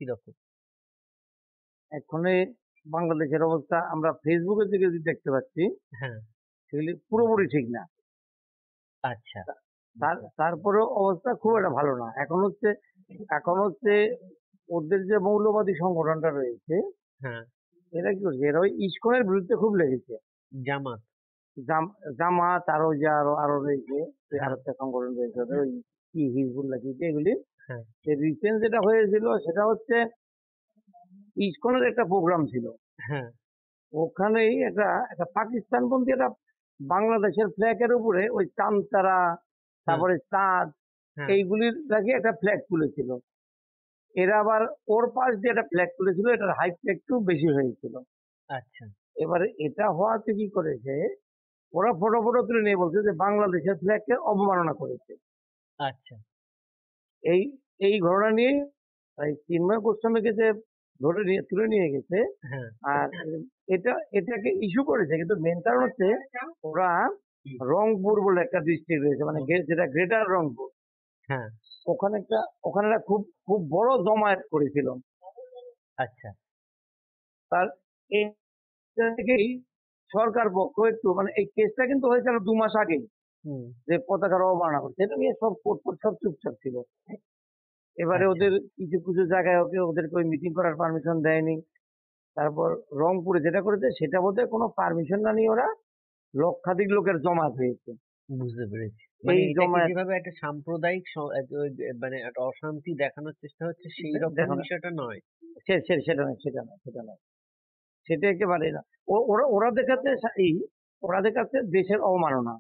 কিরকম? এখন বাংলাদেশের অবস্থা আমরা ফেসবুকের দিকে যে দেখতে পাচ্ছি, হ্যাঁ, সেগুলি পুরোপুরি ঠিক না। আচ্ছা। তারপরেও অবস্থা খুব একটা ভালো না। এখন হচ্ছে ওদের যে মৌলবাদী সংগঠনটা রয়েছে, হ্যাঁ, এরা কি করছে? এরা ওই ইসকনের বিরুদ্ধে খুব লেগেছে। জামাত। জামাত আর ওই যে আরো রয়েছে, আর হ্যাঁ, একটা সংগঠন রয়েছে ওদের ওই কি হিজবুল্লাহ কি এগুলি। হ্যাঁ, রিসেন্ট যেটা হয়েছিল সেটা হচ্ছে ইসকনের একটা প্রোগ্রাম ছিল। হ্যাঁ, ওখানেই একটা একটা পাকিস্তানপন্থী একটা বাংলাদেশের ফ্ল্যাগের উপরে ওই চাঁদ-তারা, হ্যাঁ, তারপরে চাঁদ হ্যাঁ, এইগুলির লাগিয়ে একটা ফ্ল্যাগ তুলেছিল। এরা আবার ওর পাশ দিয়ে একটা ফ্ল্যাগ তুলেছিল, এটার হাইটটা একটু বেশি হয়েছিল। আচ্ছা, এবারে এটা হওয়াতে কি করেছে, ওরা ফটো তুলে নিয়ে বলছে যে বাংলাদেশের ফ্ল্যাগকে অবমাননা করেছে। আচ্ছা, এই এই ঘটনা নিয়ে এই চিন্ময় গোস্বামীকে যে তুলে নিয়ে গেছে। হ্যাঁ, আর এটাকে ইস্যু করেছে, কিন্তু মেন কারণ হচ্ছে ওরা রংপুর বলে একটা ডিস্ট্রিক্ট রয়েছে, মানে যেটা গ্রেটার রংপুর। হ্যাঁ, ওখানে একটা খুব খুব বড় জমায়েত করেছিল। আচ্ছা, তার এটা থেকেই সরকার পক্ষ একটু মানে এই কেসটা কিন্তু হয়েছিল 2 মাস আগে, হুম, যে পতাকার অবমাননা করছে, এটা নিয়ে সব সব চুপচাপ ছিল। এবারে আচ্ছা, ওদের কিছু কিছু জায়গায় ওদেরকে ওই মিটিং করার পারমিশন দেয়নি। তারপর রংপুরে যেটা করেছে সেটা বোধহয় কোনো পারমিশন না নিয়ে ওরা লক্ষাধিক লোকের জমায়েত হয়েছে। বুঝতে পেরেছি। মানে এই এটাকে জমায়েত যেভাবে একটা সাম্প্রদায়িক মানে একটা অশান্তি দেখানোর চেষ্টা হচ্ছে সেই রকম দেখো না, বিষয়টা নয়। সেটা নয়। সেটা একেবারে না। ওরা দেখাচ্ছে ওরা দেখাচ্ছে দেশের অবমাননা।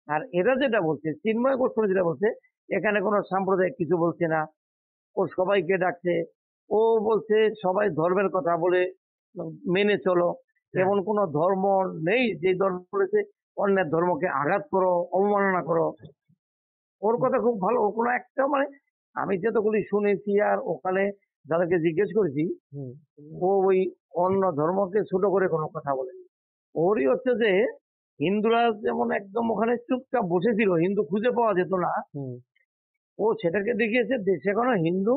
আর এরা যেটা বলছে, চিন্ময় গোস্বামী যেটা বলছে, এখানে কোনো সাম্প্রদায়িক কিছু বলছে না, ও সবাইকে ডাকছে। ও বলছে সবাই ধর্মের কথা বলে মেনে চলো। হ্যাঁ, এমন কোনো ধর্ম নেই যে ধর্ম বলেছে অন্যের ধর্মকে আঘাত করো, অবমাননা করো। ওর হুম, কথা খুব ভালো। ও কোনো একটা মানে আমি যতগুলি শুনেছি আর ওখানে যাদেরকে জিজ্ঞেস করেছি, হুম, ও ওই অন্য ধর্মকে ছোট করে কোনো কথা বলেনি। ওরই হচ্ছে যে হিন্দুরা যেমন একদম ওখানে চুপচাপ বসেছিল, হিন্দু খুঁজে পাওয়া যেত না, হুম, ও সেটাকে দেখিয়েছে দেশে কোনো হিন্দু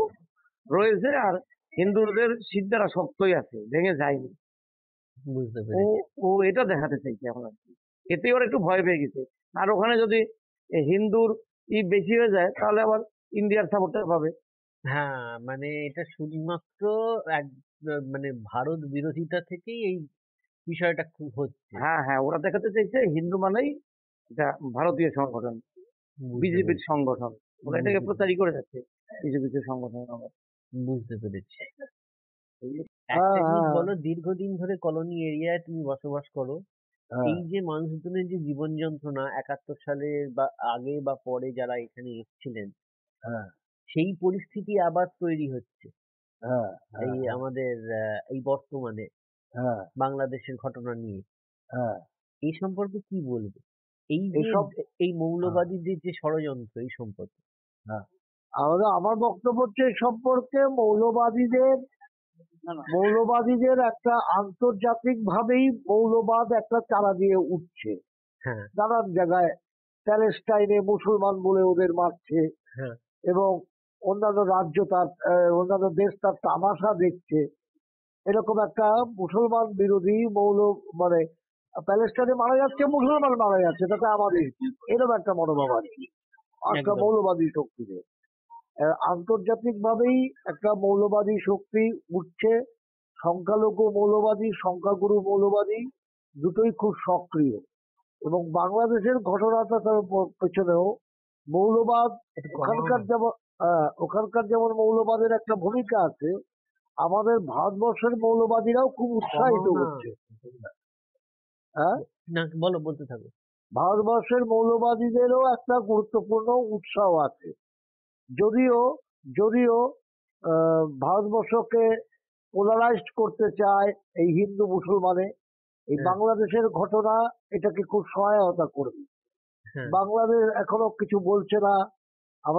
রয়েছে আর হিন্দুদের সিদ্ধারা শক্তই আছে, ভেঙে যায়নি। বুঝতে ও পেরেছি। ও এটা দেখাতে চাইছে এখন আর কি। এতে ওরা একটু ভয় পেয়ে গেছে। আর ওখানে যদি হিন্দুর বেশি হয়ে যায় তাহলে আবার ইন্ডিয়ার সাপোর্টটা পাবে। হ্যাঁ, মানে এটা শুধুমাত্র এক মানে ভারত বিরোধিতা থেকেই এই বিষয়টা হচ্ছে। হ্যাঁ হ্যাঁ, ওরা দেখাতে চাইছে হিন্দু মানেই এটা ভারতীয় সংগঠন, বুঝতে বিজেপির পেরেছি, সংগঠন। ওরা এটাকে বুঝতে পেরেছি, প্রচারই করে যাচ্ছে কিছু কিছু সংগঠন আবার। বুঝতে পেরেছি। হ্যাঁ একটা জিনিস হ্যাঁ বলো, দীর্ঘদিন ধরে কলোনি এরিয়ায় তুমি বসবাস করো, হ্যাঁ এই যে মানুষজনের যে জীবন যন্ত্রণা ৭১ সালের বা আগে বা পরে যারা এখানে এসেছিলেন, হ্যাঁ সেই পরিস্থিতি আবার তৈরি হচ্ছে হ্যাঁ হ্যাঁ এই হ্যাঁ আমাদের এই বর্তমানে হ্যাঁ বাংলাদেশের ঘটনা নিয়ে। হ্যাঁ এই সম্পর্কে কি বলবে? এই যে এইসব। এই হ্যাঁ মৌলবাদীদের যে ষড়যন্ত্র এই সম্পর্কে। হ্যাঁ, আমার বক্তব্য হচ্ছে এই সম্পর্কে মৌলবাদীদের একটা আন্তর্জাতিক ভাবেই মৌলবাদ একটা চারা দিয়ে উঠছে হ্যাঁ, নানান জায়গায়। প্যালেস্টাইনে মুসলমান বলে ওদের মারছে, হ্যাঁ, এবং অন্যান্য রাজ্য তার অন্যান্য দেশ তার তামাশা দেখছে। এরকম একটা মুসলমান বিরোধী মানে প্যালেস্টাইনে মারা যাচ্ছে, মুসলমান মারা যাচ্ছে, তাতে আমাদের কি? এরকম একটা মনোভাব আর কি, একটা একদম। মৌলবাদী শক্তিতে। আন্তর্জাতিক ভাবেই একটা মৌলবাদী শক্তি উঠছে। সংখ্যালঘু মৌলবাদী, সংখ্যাগুরু মৌলবাদী দুটোই খুব সক্রিয়। এবং বাংলাদেশের ঘটনাটা তার পেছনেও মৌলবাদ, একটু কমাও ওখানকার না। যেমন ওখানকার যেমন মৌলবাদের একটা ভূমিকা আছে, আমাদের ভারতবর্ষের মৌলবাদীরাও খুব কমাও উৎসাহিত না। করছে। হ্যাঁ, না বলো, বলতে থাকো। ভারতবর্ষের মৌলবাদীদেরও একটা গুরুত্বপূর্ণ উৎসাহ আছে। যদিও যদিও ভারতবর্ষকে পোলারাইজড করতে চায় এই হিন্দু মুসলমানে, এই হ্যাঁ, বাংলাদেশের ঘটনা এটাকে খুব সহায়তা করবে। হ্যাঁ। বাংলাদেশ এখনো কিছু বলছে না। আমাদের